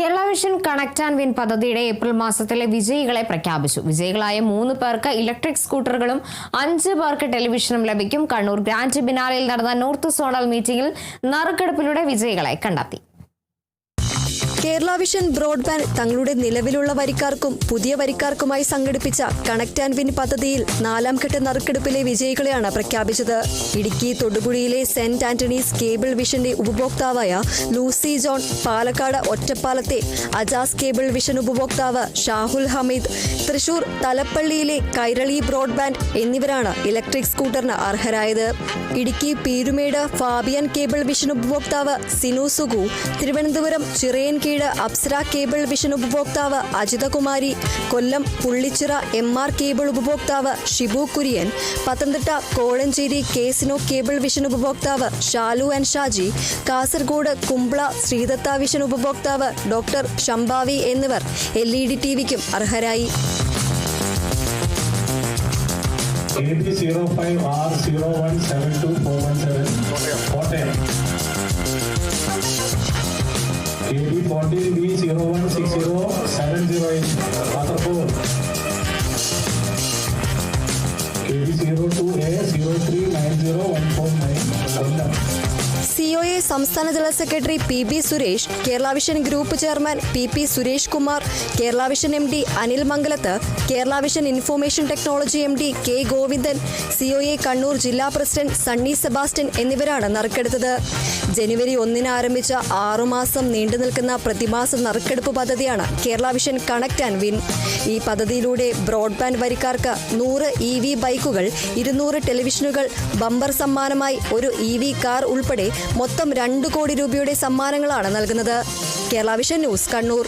Kerala vision connect and win പദ്ധതിയുടെ April മാസത്തിലെ വിജയികളെ പ്രഖ്യാപിച്ചു. വിജയികളായ 3 പേർക്ക് ഇലക്ട്രിക് സ്കൂട്ടറുകളും 5 പേർക്ക് ടെലിവിഷനും ലഭിക്കും. കണ്ണൂർ ഗ്രാൻഡ് ബിനാലയിൽ നടന്ന നോർത്ത് സോണൽ മീറ്റിംഗിൽ നറുക്കെടുപ്പിലൂടെ വിജയികളെ കണ്ടെത്തി. കേരള വിഷൻ ബ്രോഡ്ബാൻഡ് തങ്ങളുടെ നിലവിലുള്ള വരിക്കാർക്കും പുതിയ വരിക്കാർക്കുമായി സംഘടിപ്പിച്ച കണക്ട് ആൻഡ് വിൻ പദ്ധതിയിൽ 4ാം ഘട്ട നറുക്കെടുപ്പിലെ വിജയികളെയാണ് പ്രഖ്യാപിച്ചത്. ഇടുക്കി തൊടുപുഴയിലെ സെന്റ് ആന്റണീസ് കേബിൾ വിഷന്റെ ഉപഭോക്താവായ ലൂസി ജോൺ, പാലക്കാട് ഒറ്റപ്പാലത്തെ അജാസ് കേബിൾ വിഷൻ ഉപഭോക്താവ് ഷാഹുൽ ഹമീദ്, തൃശൂർ തലപ്പള്ളിയിലെ കൈരളി ബ്രോഡ്ബാൻഡ് എന്നിവരാണ് ഇലക്ട്രിക് സ്കൂട്ടറിന് അർഹരായത്. ഇടുക്കി പീരുമേട് ഫാബിയൻ കേബിൾ വിഷൻ ഉപഭോക്താവ് സിനു സുഗു, തിരുവനന്തപുരം ചിറയൻകീഴ് അപ്സര കേബിൾ വിഷൻ ഉപഭോക്താവ് അജിതകുമാരി, കൊല്ലം പുള്ളിച്ചിറ MR കേബിൾ ഉപഭോക്താവ് Shibu Kurian, Pathanamthitta Kozhencherry casino cable vision ഉപഭോക്താവ് ഷാലു ആൻഡ് ഷാജി, കാസർഗോഡ് കുംബ്ല ശ്രീദത്ത വിഷൻ ഉപഭോക്താവ് ഡോക്ടർ ഷംഭാവി എന്നിവർ LED TVക്കും അർഹരായി. COA സംസ്ഥാന general secretary PB Suresh, Kerala vision group chairman PP Suresh Kumar, Kerala vision MD Anil Mangalath, Kerala vision information technology MD K Govindan, COA Kannur ജില്ലാ പ്രസിഡന്റ് സണ്ണി സെബാസ്റ്റ്യൻ എന്നിവരാണ് നറുക്കെടുത്തത്. ജനുവരി 1 ആരംഭിച്ച 6 മാസം നീണ്ടു നിൽക്കുന്ന പ്രതിമാസ നറുക്കെടുപ്പ് പദ്ധതിയാണ് Kerala vision connect and win. ഈ പദ്ധതിയിലൂടെ ബ്രോഡ്ബാൻഡ് വരിക്കാർക്ക് 100 EV ബൈക്കുകൾ, 200 ടെലിവിഷനുകൾ, ബമ്പർ സമ്മാനമായി ഒരു EV കാർ ഉൾപ്പെടെ മൊത്തം 2 കോടി രൂപയുടെ സമ്മാനങ്ങളാണ് നൽകുന്നത്. Kerala vision news, Kannur.